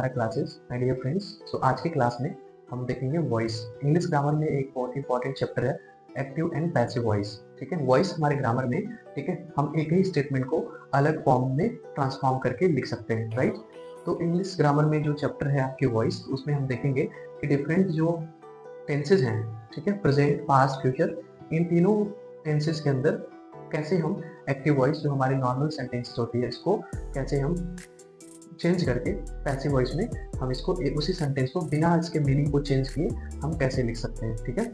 हमारा classes my dear friends. सो आज की क्लास में हम देखेंगे वॉइस। इंग्लिश ग्रामर में एक बहुत इंपॉर्टेंट चैप्टर है एक्टिव एंड पैसिव वॉइस। ठीक है, वॉइस हमारे ग्रामर में, ठीक है, हम एक ही स्टेटमेंट को अलग फॉर्म में ट्रांसफॉर्म करके लिख सकते हैं, राइट। तो इंग्लिश ग्रामर में जो चैप्टर है आपकी वॉइस, उसमें हम देखेंगे कि डिफरेंट जो टेंसेज हैं, ठीक है, प्रेजेंट, पास्ट, फ्यूचर, इन तीनों टेंसेज के अंदर कैसे हम एक्टिव वॉइस जो हमारी नॉर्मल सेंटेंसेस होती है इसको कैसे हम चेंज करके पैसिव वॉइस में हम इसको उसी सेंटेंस को बिना इसके मीनिंग को चेंज किए हम कैसे लिख सकते हैं, ठीक है।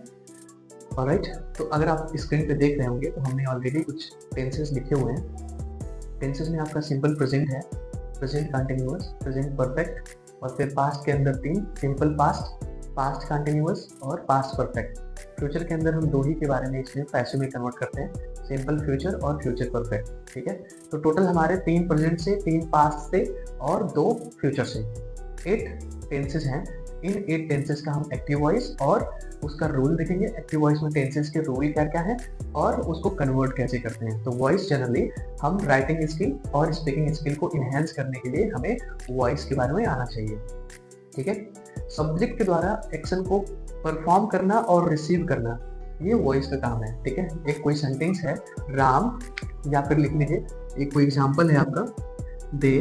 ऑलराइट, तो अगर आप स्क्रीन पे देख रहे होंगे तो हमने ऑलरेडी कुछ टेंसेस लिखे हुए हैं। टेंसेस में आपका सिंपल प्रेजेंट है, प्रेजेंट कंटिन्यूअस, प्रेजेंट परफेक्ट, और फिर पास्ट के अंदर 3, सिंपल पास्ट, पास्ट कंटिन्यूअस और पास्ट परफेक्ट। फ्यूचर के अंदर हम 2 ही के बारे में इसमें पैसिव में कन्वर्ट करते हैं, सिंपल फ्यूचर और फ्यूचर परफेक्ट, ठीक है। तो टोटल हमारे 3 प्रेजेंट से, 3 पास्ट से और 2 फ्यूचर से 8 टेंसेस हैं। इन 8 टेंसेस का हम एक्टिव वॉइस और उसका रूल देखेंगे। एक्टिव वॉइस में टेंसेस के रूल क्या क्या है और उसको कन्वर्ट कैसे करते हैं। तो वॉइस जनरली हम राइटिंग स्किल और स्पीकिंग स्किल को इनहेंस करने के लिए हमें वॉइस के बारे में आना चाहिए, ठीक है। सब्जेक्ट के द्वारा एक्शन को परफॉर्म करना और रिसीव करना, ये वॉइस का काम है, ठीक है। एक कोई सेंटेंस है राम, या फिर लिख लीजिए एक कोई एग्जांपल है आपका, दे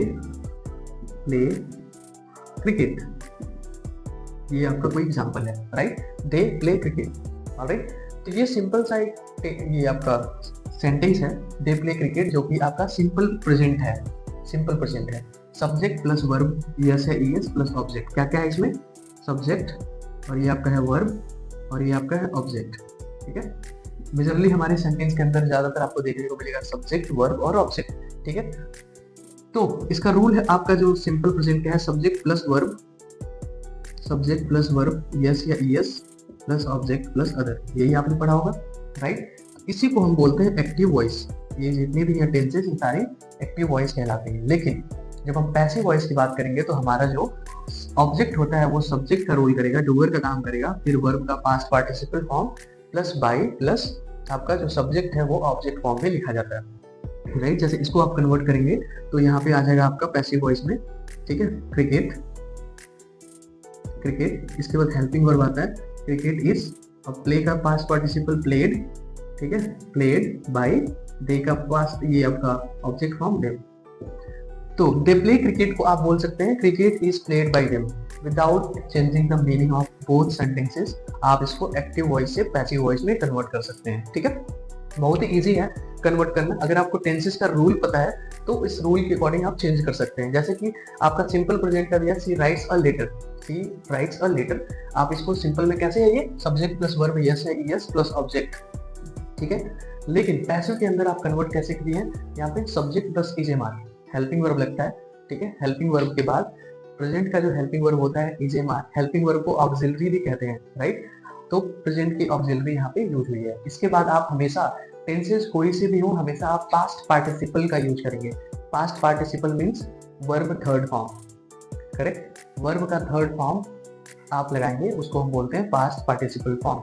प्ले क्रिकेट, ये आपका कोई एग्जांपल है, right. They play cricket, alright. तो ये सिंपल सा ये आपका सेंटेंस है, दे प्ले क्रिकेट, जो कि आपका सिंपल प्रेजेंट है, सिंपल प्रेजेंट है। सब्जेक्ट प्लस वर्ब, यस है, ईएस प्लस ऑब्जेक्ट। क्या क्या है इसमें? सब्जेक्ट, और ये आपका है वर्ब, और ये आपका है ऑब्जेक्ट, ठीक है। मेजरली हमारे सेंटेंस के अंदर ज्यादातर आपको देखने को मिलेगा सब्जेक्ट, वर्ब और ऑब्जेक्ट, ठीक है। तो इसका रूल है आपका जो सिंपल प्रेजेंट का है, subject plus verb, subject plus verb, S या ES plus object plus other, यही आपने पढ़ा होगा, राइट। इसी को हम बोलते हैं एक्टिव वॉइस। ये जितनी भी हैं टेंसेस, ये सारी एक्टिव वॉइस कहलाती हैं। लेकिन जब हम पैसिव वॉइस की बात करेंगे तो हमारा जो ऑब्जेक्ट होता है वो सब्जेक्ट का रोल करेगा, डूअर का काम करेगा, फिर वर्ब का past participle form plus by plus आपका जो सब्जेक्ट है वो ऑब्जेक्ट फॉर्म में लिखा जाता है, राइट। जैसे इसको आप कन्वर्ट करेंगे तो यहाँ पे आ जाएगा आपका पैसिव वॉइस में, ठीक है, क्रिकेट, क्रिकेट। इसके बाद हेल्पिंग वर्ब आता है, क्रिकेट इज, अब प्ले का पास्ट पार्टिसिपल प्लेड, ठीक है, प्लेड बाय, दे का पास्ट, ये आपका ऑब्जेक्ट फॉर्म देम। तो दे प्ले क्रिकेट को आप बोल सकते हैं cricket is played by them, without changing the meaning of both sentences. आप इसको एक्टिव वॉइस से पैसिव वॉइस में कन्वर्ट कर सकते हैं, ठीक है। बहुत ही इजी है कन्वर्ट करना। अगर आपको टेंसेस का रूल पता है तो इस रूल के अकॉर्डिंग आप चेंज कर सकते हैं। जैसे कि आपका सिंपल प्रेजेंट का दिया, she writes a letter, she writes a letter, आप इसको सिंपल में कैसे है, ये सब्जेक्ट प्लस वर्ब, यस है, ईएस प्लस ऑब्जेक्ट, ठीक है। लेकिन पैसिव के अंदर आप कन्वर्ट कैसे किए हैं, यहाँ पे subject plus is am are, helping verb लगता है, ठीक है। हेल्पिंग वर्ब के बाद प्रेजेंट का जो हेल्पिंग वर्ब होता है is am are, helping verb को ऑक्सिलरी भी कहते हैं, राइट। तो प्रेजेंट की ऑक्सिलरी यहाँ पे यूज हुई है। इसके बाद आप हमेशा टेंसेस कोई से भी हो, हमेशा आप पास्ट पार्टिसिपल का यूज करेंगे। Past participle means verb third form, correct. Verb का थर्ड फॉर्म आप लगाएंगे, उसको हम बोलते हैं past participle form.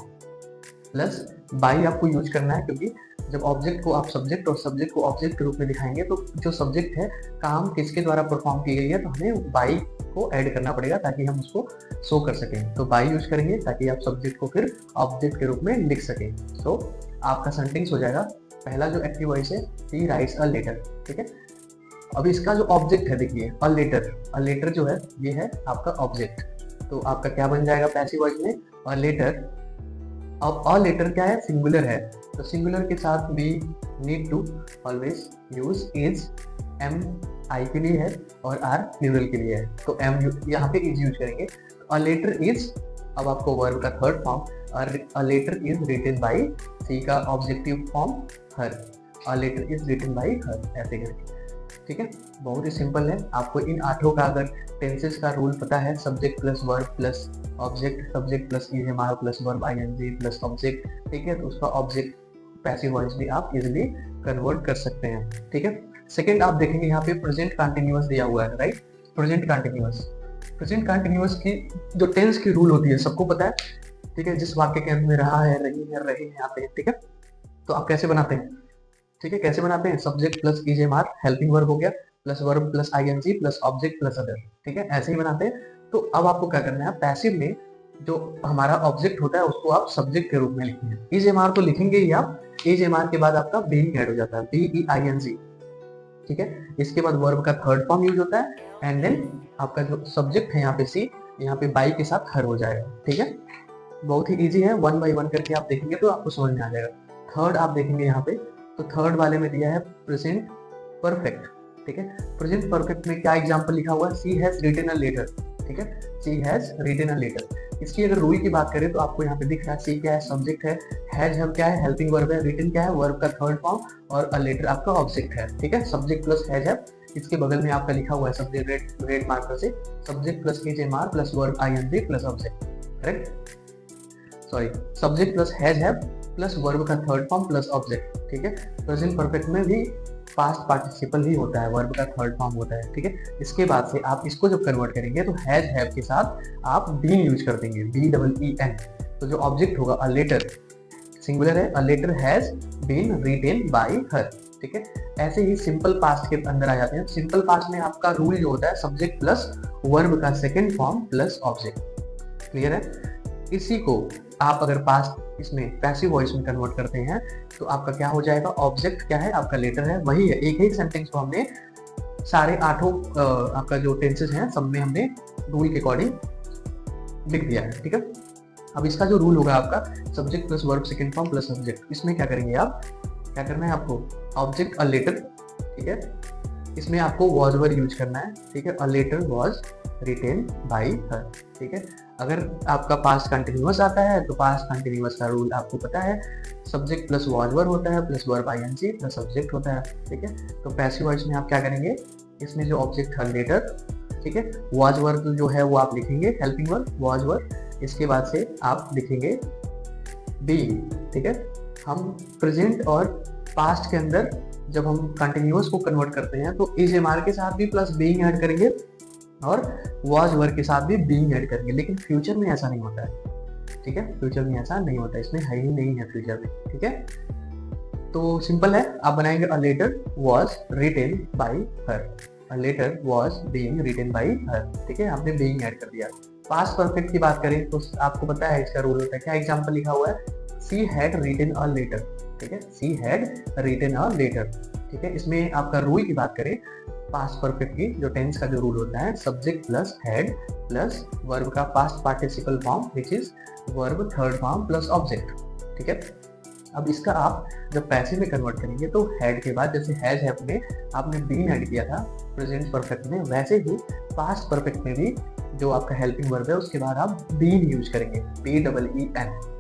Plus by आपको यूज करना है, क्योंकि जब ऑब्जेक्ट को आप सब्जेक्ट और सब्जेक्ट को ऑब्जेक्ट के रूप में दिखाएंगे तो जो सब्जेक्ट है काम किसके द्वारा परफॉर्म की गई है, तो हमें बाई को ऐड करना पड़ेगा ताकि हम उसको शो कर सकें। तो बाई यूज करेंगे ताकि आप सब्जेक्ट को फिर ऑब्जेक्ट के रूप में लिख सकें। तो आपका सेंटेंस हो जाएगा, पहला जो एक्टिव वॉइस है, ही राइट्स अ लेटर, ठीक है। अब इसका जो ऑब्जेक्ट है, देखिए अ लेटर, अ लेटर जो है ये है आपका ऑब्जेक्ट। तो आपका क्या बन जाएगा पैसिव वॉइस में, अ लेटर। अब अ लेटर क्या है, सिंगुलर है, तो सिंगुलर के साथ we need to always use is. Am I के लिए है और आर प्लूरल के लिए है, तो एम यहाँ पे इज यूज करेंगे। अ लेटर इज, अब आपको वर्ब का third form, a letter is written by, she का objective form her, a letter is written by her, ऐसे करके, ठीक है। बहुत ही सिंपल है। आपको इन 8 का अगर टेंसेस का रूल पता है, subject plus verb plus object, subject plus is am are plus verb I N G plus object, ठीक है, तो उसका ऑब्जेक्ट पैसिव वॉइस भी आप इजीली कन्वर्ट कर सकते हैं, ठीक है। सेकंड आप देखेंगे यहाँ पे प्रेजेंट कंटिन्यूअस दिया हुआ है, right. Present continuous, present continuous की जो टेंस की रूल होती है सबको पता है, ठीक है। जिस वाक्य के अंत में रहा है, रही है, रहे हैं आते हैं, ठीक है। तो आप कैसे बनाते हैं, ठीक है, कैसे बनाते हैं, subject plus is am are, helping verb हो गया, plus verb plus I N G plus object plus other, ठीक है, ऐसे ही बनाते हैं। तो अब आपको क्या करना है, पैसिव में जो हमारा ऑब्जेक्ट होता है उसको आप सब्जेक्ट के रूप में लिखेंगे। इज एम आर तो लिखेंगे ही आप, इज एम आर के बाद आपका बीइंग ऐड हो जाता है, BEING, ठीक है। इसके बाद वर्ब का थर्ड फॉर्म यूज होता है, एंड देन आपका जो सब्जेक्ट है यहाँ पे सी, यहाँ पे बाई के साथ हर हो जाएगा, ठीक है। बहुत ही इजी है, 1 बाई 1 करके आप देखेंगे तो आपको समझ में आ जाएगा। थर्ड आप देखेंगे यहाँ पे, तो थर्ड वाले में दिया है प्रेजेंट परफेक्ट, ठीक है। प्रेजेंट परफेक्ट में क्या एग्जांपल लिखा हुआ है, सी हैज रिटन अ लेटर, ठीक है, सी हैज रिटन अ लेटर। इसकी अगर रूल की बात करें तो आपको यहाँ पे दिख रहा है, सी क्या है, सब्जेक्ट है, हैज हम क्या है, हेल्पिंग वर्ब है, रिटन क्या है, वर्ब का थर्ड फॉर्म, और अ लेटर आपका ऑब्जेक्ट है, ठीक है। सब्जेक्ट प्लस हैज है, इसके बगल में आपका लिखा हुआ है सब्जेक्ट रेड मार्कर से, subject plus is am are plus verb I N G plus object, correct, sorry, subject plus has है प्लस वर्ब का थर्ड फॉर्म प्लस ऑब्जेक्ट, ठीक है। प्रेजेंट परफेक्ट में भी पास्ट पार्टिसिपल ही होता है, वर्ब का थर्ड फॉर्म होता है, ठीक है। इसके बाद से आप इसको जब कन्वर्ट करेंगे तो हैज हैव के साथ आप बीन यूज कर देंगे, BEEN। तो जो ऑब्जेक्ट होगा अ लेटर, सिंगुलर है, a letter has been written by her, ठीक है। ऐसे ही सिंपल पास्ट के अंदर आ जाते हैं। सिंपल पास्ट में आपका रूल जो होता है सब्जेक्ट प्लस वर्ब का second form plus object, clear है। इसी को आप अगर पास्ट इसमें पैसिव वॉइस में कन्वर्ट करते हैं तो आपका क्या हो जाएगा, ऑब्जेक्ट क्या है, आपका लेटर है, वही है, एक ही सेंटेंस को हमने सारे आठों आपका जो टेंसेस हैं सब में हमने रूल के अकॉर्डिंग लिख दिया है, ठीक है। अब इसका जो रूल होगा आपका subject plus verb second form plus object, इसमें क्या करेंगे आप, क्या करना है आपको, ऑब्जेक्ट अ लेटर, ठीक है, इसमें आपको वॉज वर्ड यूज करना है, ठीक है, a letter was written by her, ठीक है। अगर आपका पास्ट कंटिन्यूअस आता है तो पास्ट कंटिन्यूअस का रूल आपको पता है, सब्जेक्ट प्लस वॉज वर्ब होता है plus verb I N G plus subject होता है, ठीक है। तो पैसिव वॉइस में आप क्या करेंगे, इसमें जो ऑब्जेक्ट है लेटर, ठीक है, वॉज वर्ब जो है वो आप लिखेंगे हेल्पिंग वर्ब वॉज वर्ब, इसके बाद से आप लिखेंगे बीइंग, ठीक है। हम प्रेजेंट और पास्ट के अंदर जब हम कंटिन्यूअस को कन्वर्ट करते हैं तो इज एम आर के साथ भी प्लस बीइंग ऐड करेंगे और वॉज वर्ब के साथ भी बीइंग ऐड करेंगे, लेकिन फ्यूचर में ऐसा नहीं होता है, ठीक है, फ्यूचर में ऐसा नहीं होता है, इसमें है ही नहीं है फ्यूचर में, ठीक है। तो सिंपल है, आप बनाएंगे a letter was written by her, a letter was being written by her, ठीक है, आपने बीइंग ऐड कर दिया। पास्ट परफेक्ट की बात करें तो आपको पता है इसका रूल होता है, क्या एग्जाम्पल लिखा हुआ है, she had written a letter, ठीक है, she had written a letter, ठीक है। इसमें आपका रूल की बात करें पास्ट परफेक्ट की, जो टेंस का जो रूल होता है subject plus had plus verb का past participle form which is verb third form plus object, ठीक है। अब इसका आप जब पैसिव में कन्वर्ट करेंगे तो हैड के बाद जैसे हैज हैव में आपने बीन ऐड किया था प्रेजेंट परफेक्ट में, वैसे ही पास्ट परफेक्ट में भी जो आपका हेल्पिंग वर्ब है उसके बाद आप बीन यूज करेंगे, BEEN,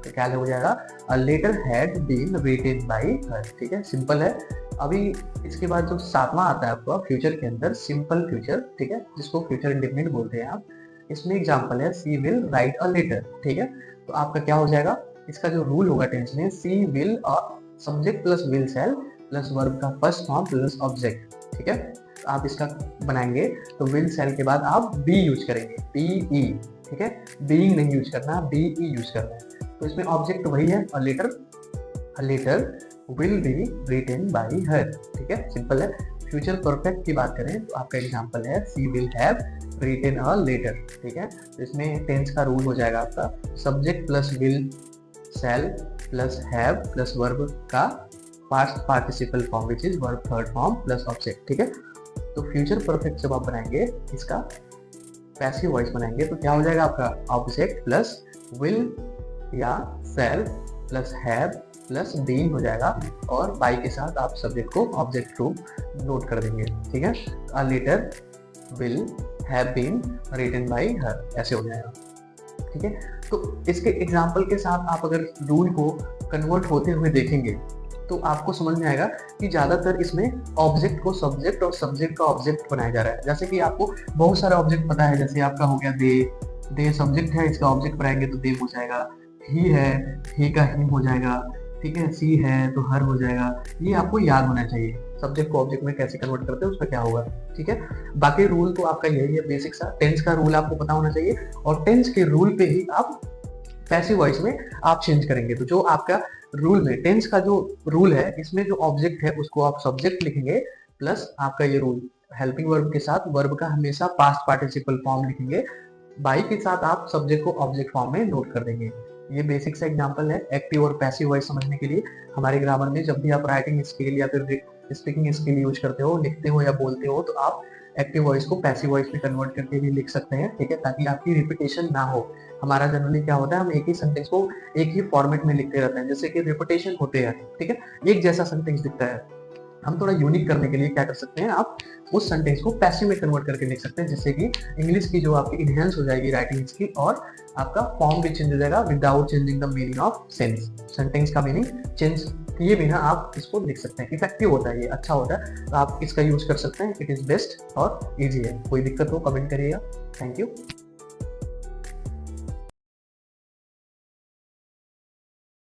तो क्या हो जाएगा, a letter had been written by her, ठीक है, सिंपल है। अभी इसके बाद जो सातवां आता है आपका फ्यूचर के अंदर सिंपल फ्यूचर, ठीक है, जिसको फ्यूचर इंडेफिनिट बोलते हैं आप। इसमें एग्जांपल है she will write a letter, ठीक है। तो आपका क्या हो जाएगा, इसका जो रूल होगा टेंस में, she will subject plus will shall plus verb का फर्स्ट फॉर्म प्लस ऑब्जेक्ट, ठीक है। तो आप इसका बनाएंगे तो विल सेल के बाद आप बी यूज करेंगे, BE, ठीक है, बीइंग नहीं यूज करना, BE यूज करना है। तो इसमें ऑब्जेक्ट वही है, a letter will be written by her, ठीक है, सिंपल है। फ्यूचर परफेक्ट की बात करें तो आपका एग्जांपल है she will have written a letter, ठीक है। तो इसमें टेंस का रूल हो जाएगा आपका subject plus will shall plus have plus verb का past participle form which is verb third form plus object, ठीक है। तो फ्यूचर परफेक्ट जब आप बनाएंगे इसका पैसिव वॉइस बनाएंगे तो क्या हो जाएगा आपका ऑब्जेक्ट प्लस विल या shall plus have plus been हो जाएगा और बाई के साथ आप सब्जेक्ट को ऑब्जेक्ट रूप नोट कर देंगे, ठीक है। A letter will have been written by her, ऐसे हो जाएगा, ठीक है। तो इसके एग्जाम्पल के साथ आप अगर रूल को कन्वर्ट होते हुए देखेंगे तो आपको समझ में आएगा कि ज्यादातर इसमें ऑब्जेक्ट को सब्जेक्ट और सब्जेक्ट का ऑब्जेक्ट बनाया जा रहा है। जैसे कि आपको बहुत सारे ऑब्जेक्ट पता है, जैसे आपका हो गया दे सब्जेक्ट है, इसका ऑब्जेक्ट बनाएंगे तो देम हो जाएगा, ही है, ही का हिम हो जाएगा, ठीक है, सी है तो हर हो जाएगा। ये आपको याद होना चाहिए, सब्जेक्ट को ऑब्जेक्ट में कैसे कन्वर्ट करते हैं उसका क्या होगा, ठीक है। बाकी रूल तो आपका यही है बेसिक सा, टेंस का रूल आपको पता होना चाहिए और टेंस के रूल पे ही आप पैसिव वॉइस में आप चेंज करेंगे। तो जो आपका रूल में टेंस का जो रूल है इसमें जो ऑब्जेक्ट है उसको आप सब्जेक्ट लिखेंगे प्लस आपका ये रूल हेल्पिंग वर्ब के साथ वर्ब का हमेशा पास्ट पार्टिसिपल फॉर्म लिखेंगे, बाई के साथ आप सब्जेक्ट को ऑब्जेक्ट फॉर्म में नोट कर देंगे। ये बेसिक सा एग्जांपल है एक्टिव और पैसिव वॉइस समझने के लिए। हमारे ग्रामर में जब भी आप राइटिंग स्किल या फिर स्पीकिंग स्किल यूज करते हो, लिखते हो या बोलते हो, तो आप एक्टिव वॉइस को पैसिव वॉइस में कन्वर्ट करके भी लिख सकते हैं, ठीक है, ताकि आपकी रिपीटेशन ना हो। हमारा जनरली क्या होता है, हम एक ही सेंटेंस को एक ही फॉर्मेट में लिखते रहते हैं, जैसे कि रिपीटेशन होते हैं, ठीक है, एक जैसा सेंटेंस दिखता है। हम थोड़ा यूनिक करने के लिए क्या कर सकते हैं, आप उस सेंटेंस को पैसिव में कन्वर्ट करके लिख सकते हैं, जिससे कि इंग्लिश की जो आपकी इनहेंस हो जाएगी राइटिंग स्किल, और आपका फॉर्म भी चेंज हो जाएगा without changing the meaning of sense. Sentence का मीनिंग चेंज किए बिना आप इसको लिख सकते हैं। इफेक्टिव होता है ये, अच्छा होता है, तो आप इसका यूज कर सकते हैं। इट इज बेस्ट और इजी है। कोई दिक्कत हो कमेंट करिएगा। Thank you.